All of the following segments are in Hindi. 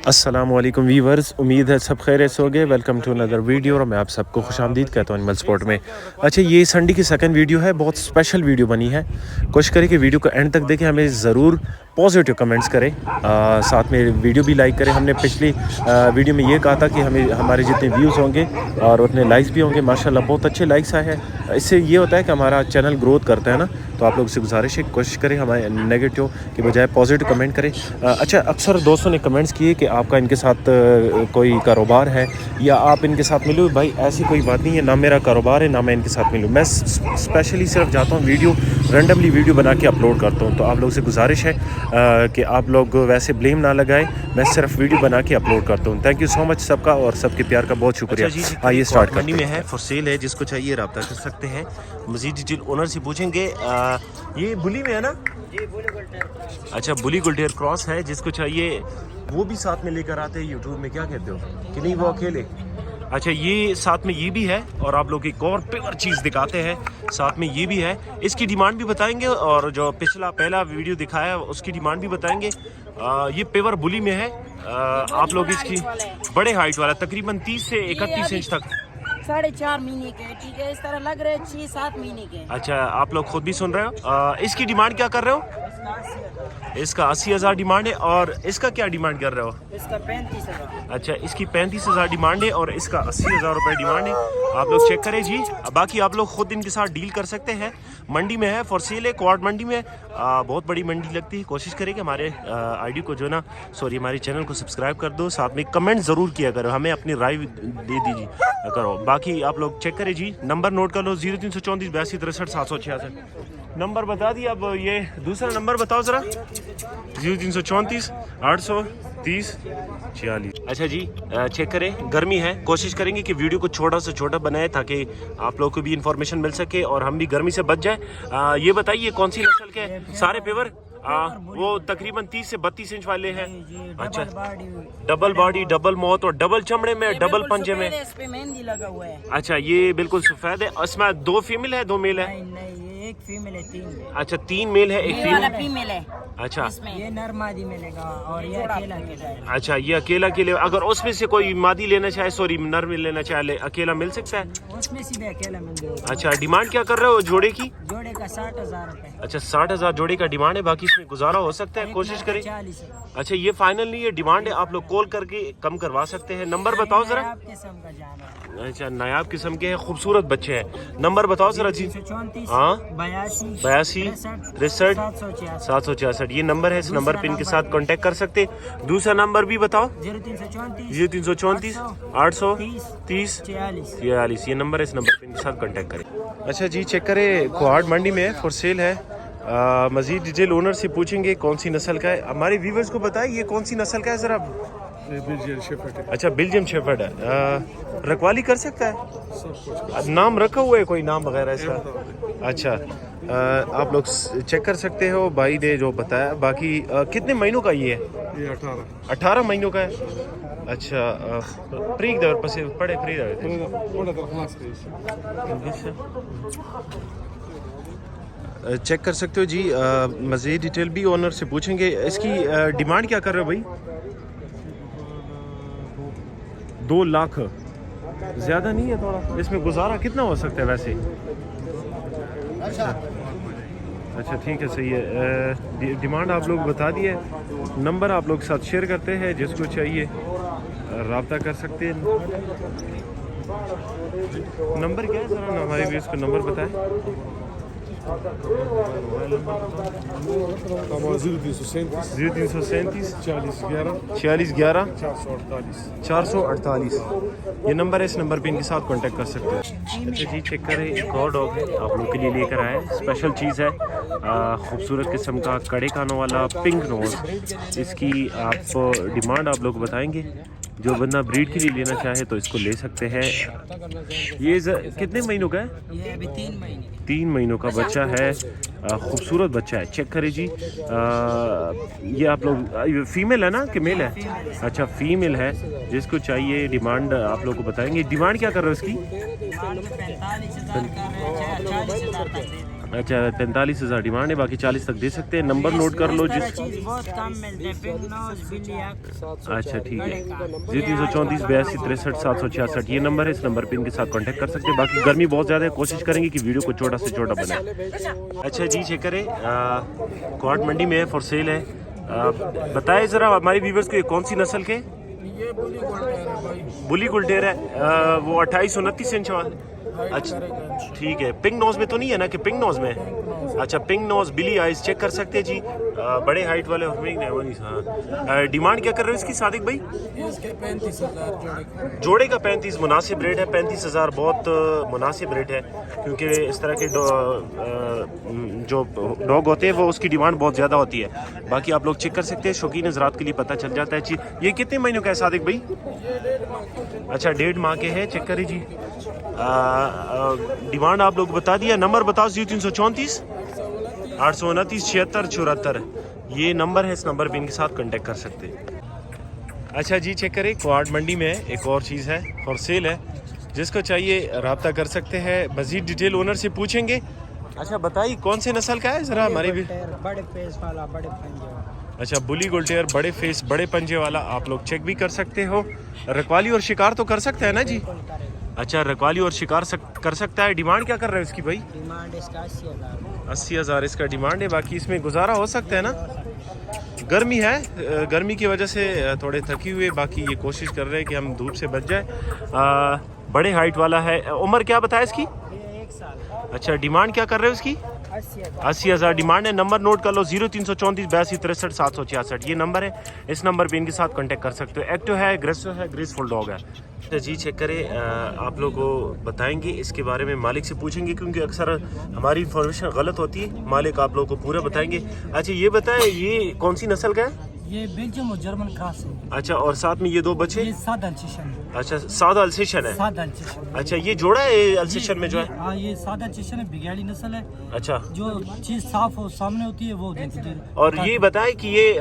अस्सलामुअलैकुम वीवर्स, उम्मीद है सब खैरियत से होंगे। वेलकम टू अनदर वीडियो और मैं आप सबको खुशामदीद कहता हूँ एनिमल स्पोर्ट में। अच्छा, ये संडे की सेकंड वीडियो है, बहुत स्पेशल वीडियो बनी है। कोशिश करें कि वीडियो को एंड तक देखें, हमें ज़रूर पॉजिटिव कमेंट्स करें, साथ में वीडियो भी लाइक करें। हमने पिछली वीडियो में ये कहा था कि हमें हमारे जितने व्यूज़ होंगे और उतने लाइक्स भी होंगे। माशाल्लाह बहुत अच्छे लाइक्स आए हैं। इससे ये होता है कि हमारा चैनल ग्रोथ करता है ना। तो आप लोगों से गुजारिश है, कोशिश करें हमारे नेगेटिव के बजाय पॉजिटिव कमेंट करें। अच्छा, अक्सर दोस्तों ने कमेंट्स किए कि आपका इनके साथ कोई कारोबार है या आप इनके साथ मिलो। भाई ऐसी कोई बात नहीं है, ना मेरा कारोबार है ना मैं इनके साथ मिलूँ। मैं स्पेशली सिर्फ जाता हूँ वीडियो रैंडमली वीडियो बना के अपलोड करता हूँ। तो आप लोगों से गुजारिश है कि आप लोग वैसे ब्लेम ना लगाएं, मैं सिर्फ वीडियो बना के अपलोड करता हूँ। थैंक यू सो मच सबका और सबके प्यार का बहुत शुक्रिया। अच्छा आइए स्टार्ट करते मंडी में है, फॉर सेल है, जिसको चाहिए रब्ता कर सकते हैं। मजीद डिटेल ओनर से पूछेंगे। ये बुली में है ना? अच्छा, बुली गुलटेर क्रॉस है, जिसको चाहिए वो भी साथ में लेकर आते हैं। यूट्यूब में क्या कहते हो कि नहीं, वो अकेले? अच्छा, ये साथ में ये भी है और आप लोग एक और पेवर चीज़ दिखाते हैं, साथ में ये भी है। इसकी डिमांड भी बताएंगे और जो पहला वीडियो दिखाया उसकी डिमांड भी बताएंगे। ये पेवर बुली में है। आप लोग इसकी बड़े हाइट वाला तकरीबन 30 से 31 इंच तक 4.5 महीने के, ठीक है, इस तरह लग रहे 6-7 महीने के। अच्छा, आप लोग खुद भी सुन रहे हो। इसकी डिमांड क्या कर रहे हो? इसका 80,000 डिमांड है। और इसका क्या डिमांड कर रहे हो? इसका 35,000। अच्छा, इसकी 35,000 डिमांड है और इसका 80,000 रुपये डिमांड है। आप लोग चेक करें जी। बाकी आप लोग खुद इनके साथ डील कर सकते हैं। मंडी में है, फॉर सेल है, क्वाड मंडी में। बहुत बड़ी मंडी लगती है। कोशिश करें कि हमारे आईडी को जो ना हमारे चैनल को सब्सक्राइब कर दो, साथ में कमेंट ज़रूर किया करो, हमें अपनी राय दे दीजिए करो। बाकी आप लोग चेक करें जी। नंबर नोट कर लो, 0334 82 63 766 नंबर बता दिया। अब ये दूसरा नंबर बताओ ज़रा, 0334 830 46। अच्छा जी, चेक करें। गर्मी है, कोशिश करेंगे कि वीडियो को छोटा से छोटा बनाए ताकि आप लोग को भी इंफॉर्मेशन मिल सके और हम भी गर्मी से बच जाए। ये बताइए कौन सी नस्ल के सारे पेवर? वो तकरीबन 30 से 32 इंच वाले हैं। अच्छा, डबल बॉडी, डबल मौत और डबल चमड़े में, डबल पंजे में। इस पे मेहंदी लगा हुआ है। अच्छा, ये बिल्कुल सफेद है। इसमें 2 फीमेल है, 2 मेल है? नहीं, एक फीमेल है, 3 है। अच्छा, 3 मेल है, एक फीमेल है। अच्छा, ये नर मादी मिलेगा और ये अकेला है। अच्छा, ये अकेला के लिए, अगर उसमें से कोई मादी लेना चाहे, नर में लेना चाहे, अकेला मिल सकता है? उसमें से भी अकेला मिल जाएगा। अच्छा, डिमांड क्या कर रहे हो जोड़े की? जोड़े का 60,000 रुपए। अच्छा, 60,000 जोड़े का डिमांड है। बाकी इसमें गुजारा हो सकता है, कोशिश करें। 40 है। अच्छा, ये फाइनल नहीं है, डिमांड है। आप लोग कॉल करके कम करवा सकते हैं। नंबर बताओ जरा। अच्छा, नायाब किस्म के हैं, खूबसूरत बच्चे हैं। नंबर बताओ जरा जी। 82 63 766 ये नंबर है। इस नंबर पे इनके साथ कांटेक्ट कर सकते हैं। दूसरा नंबर भी बताओ। 0334 830 46 ये नंबर है। इस नंबर पे इनके साथ कांटेक्ट करें। अच्छा जी, चेक करें, क्वाड मंडी में फॉर सेल है। मजीद डिटेल ओनर से पूछेंगे कौन सी नस्ल का है। हमारे व्यूवर्स को बताइए ये कौन सी नस्ल का है ज़रा। बेल्जियम शेफर्ड है। अच्छा, बेल्जियम शेफर्ड है। रखवाली कर सकता है? नाम रखा हुआ है कोई, नाम वगैरह इसका? अच्छा, आप लोग चेक कर सकते हो, भाई ने जो बताया। बाकी कितने महीनों का ये है? ये 18 महीनों का है। अच्छा, प्रीक दर पसे पड़े फ्री चेक कर सकते हो जी। मज़ीद डिटेल भी ओनर से पूछेंगे। इसकी डिमांड क्या कर रहे हो भाई? 2 लाख ज़्यादा नहीं है थोड़ा? इसमें गुजारा कितना हो सकता है वैसे? अच्छा ठीक है, सही है। डिमांड आप लोग बता दिए। नंबर आप लोग साथ शेयर करते हैं, जिसको चाहिए रब्ता कर सकते हैं। नंबर क्या है ज़रा हमारे भी इसको नंबर बताएं। 0337 46 11 448 ये नंबर है। इस नंबर पे इनके साथ कांटेक्ट कर सकते हैं। अच्छा जी, चेक करें, एक और डॉग है, आप लोग के लिए लेकर आए हैं। स्पेशल चीज़ है, खूबसूरत किस्म का कड़े कानों वाला पिंक नोज। इसकी आप डिमांड आप लोग बताएंगे। जो बंदा ब्रीड के लिए लेना चाहे तो इसको ले सकते हैं। ये कितने महीनों का है? ये अभी 3 महीने। 3 महीनों का बच्चा है। खूबसूरत बच्चा है, चेक करें जी। ये आप लोग फीमेल है ना कि मेल है? अच्छा, फीमेल है। जिसको चाहिए डिमांड आप लोग को बताएंगे। डिमांड क्या कर रहे हो इसकी? अच्छा 45,000 डिमांड है, बाकी 40 तक दे सकते हैं। नंबर नोट कर लो जिस। चीज बहुत कम मिलते हैं, पिंक नोज, बिल्ली आँख। अच्छा ठीक है जी, 334 82 63 766 ये नंबर है। इस नंबर पे इनके साथ कांटेक्ट कर सकते हैं। बाकी गर्मी बहुत ज़्यादा है, कोशिश करेंगे कि वीडियो को छोटा से छोटा बनाए। अच्छा जी चेक करें, क्वाड मंडी में है, फॉर सेल है। बताएं ज़रा हमारे व्यूवर्स को ये कौन सी नस्ल के? ये बुली गुलटेर है। वो 28-29 इंच वाला। अच्छा ठीक है, पिंक नोज में तो नहीं है ना कि पिंक नोज में है? अच्छा पिंक नोज बिली आइज चेक कर सकते हैं जी। बड़े हाइट वाले हाँ। डिमांड क्या कर रहे हो इसकी सादिक भाई? इसके 35,000 जोड़े का 35 मुनासिब रेट है। 35,000 बहुत मुनासिब रेट है, क्योंकि इस तरह के जो डॉग होते हैं वो उसकी डिमांड बहुत ज़्यादा होती है। बाकी आप लोग चेक कर सकते हैं, शौकीन हज़रात के लिए पता चल जाता है जी। ये कितने महीनों का है सादिक भाई? अच्छा 1.5 माह के है। चेक करिए जी। डिमांड आप लोग बता दिया। नंबर बताओ 0334 829 76 74 ये नंबर है। इस नंबर पे इनके साथ कांटेक्ट कर सकते हैं। अच्छा जी चेक करें, क्वाड मंडी में एक और चीज़ है, फॉर सेल है। जिसको चाहिए रब्ता कर सकते हैं। मज़ीद डिटेल ओनर से पूछेंगे। अच्छा बताइए कौन से नस्ल का है ज़रा हमारे भी? बड़े फेस वाला, बड़े पंजे वाला। अच्छा बुली गोल्टेयर, बड़े फेस बड़े पंजे वाला, आप लोग चेक भी कर सकते हो। रखवाली और शिकार तो कर सकते हैं ना जी? अच्छा रखवाली और शिकार कर सकता है। डिमांड क्या कर रहे हो इसकी भाई? डिमांड इसका 80,000। 80,000 इसका डिमांड है। बाकी इसमें गुजारा हो सकता है ना? गर्मी है, गर्मी की वजह से थोड़े थकी हुए। बाकी ये कोशिश कर रहे हैं कि हम धूप से बच जाए। बड़े हाइट वाला है। उम्र क्या बताया इसकी? ये 1 साल। अच्छा डिमांड क्या कर रहे हो इसकी? 80,000 डिमांड है। नंबर नोट कर लो 0334 82 63 766 ये नंबर है। इस नंबर पे इनके साथ कांटेक्ट कर सकते हो। एक्टिव है, एग्रेसिव है, ग्रेसफुल डॉग है। तो जी चेक करें, आप लोगों को बताएंगे इसके बारे में, मालिक से पूछेंगे क्योंकि अक्सर हमारी इंफॉर्मेशन गलत होती है। मालिक आप लोगों को पूरा बताएंगे। अच्छा ये बताएं, ये कौन सी नस्ल का है? ये बेल्जियम और जर्मन क्रॉस है। अच्छा और साथ में ये 2 बच्चे? ये सादा अल्सेशन है। अच्छा सादा अल्सेशन है। सादा अल्सेशन। अच्छा ये जोड़ा है अल्सेशन में जो है? हाँ ये सादा अल्सेशन है, बिगाड़ी नस्ल है। अच्छा जो चीज साफ हो सामने होती है वो देखिए। और ये बताएं कि ये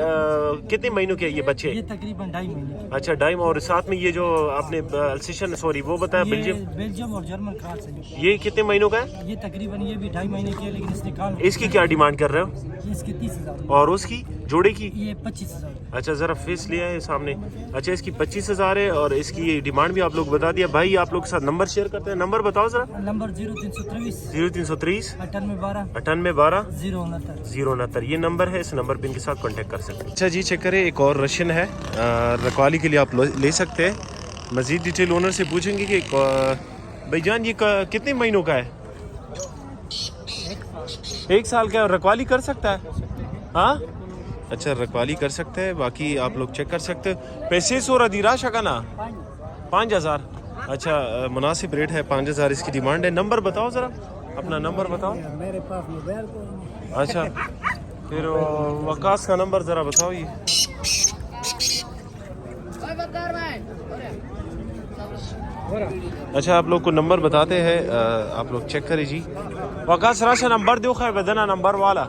कितने महीनों के ये बच्चे? ये तकरीबन 2.5 महीने की। अच्छा 2.5। और साथ में ये जो आपने अल्सेशन सॉरी वो बताया ये बेल्जियम, बेल्जियम और जर्मन क्रॉस है। ये कितने महीनों का है? ये तकरीबन ये भी 2.5 महीने की है, लेकिन इसने कान। इसकी क्या डिमांड कर रहे हो? ये इसके 30,000। और उसकी जोड़े की? ये 25,000। अच्छा ज़रा फेस लिया है सामने। अच्छा इसकी 25,000 है और इसकी डिमांड भी आप लोग बता दिया। भाई आप लोग के साथ नंबर शेयर करते हैं, नंबर बताओ ज़रा। नंबर 0323 0330 9812 9812 069। ये नंबर है। इस नंबर पे इनके साथ कांटेक्ट कर सकते हैं। अच्छा जी चेक करें, एक और रशियन है, रखवाली के लिए आप ले सकते हैं। मज़ीद डिटेल ओनर से पूछेंगे कि भाईजान ये कितने महीनों का है? 1 साल का है। और रखवाली कर सकता है? हाँ अच्छा रखवाली कर सकते हैं। बाकी आप लोग चेक कर सकते हो। पैसे सोरा दीरा शकाना 5,000। अच्छा मुनासिब रेट है, 5,000 इसकी डिमांड है। नंबर बताओ ज़रा, अपना नंबर बताओ। मेरे पास मोबाइल को नहीं। अच्छा फिर वकास का नंबर ज़रा बताओ। ये अच्छा आप लोग को नंबर बताते हैं, आप लोग चेक करें जी। वकास राशा नंबर दो खैर बदना नंबर वाला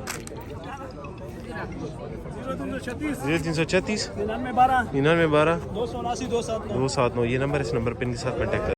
0336 9912 279 ये नंबर। इस नंबर पे इनके साथ कॉन्टेक्ट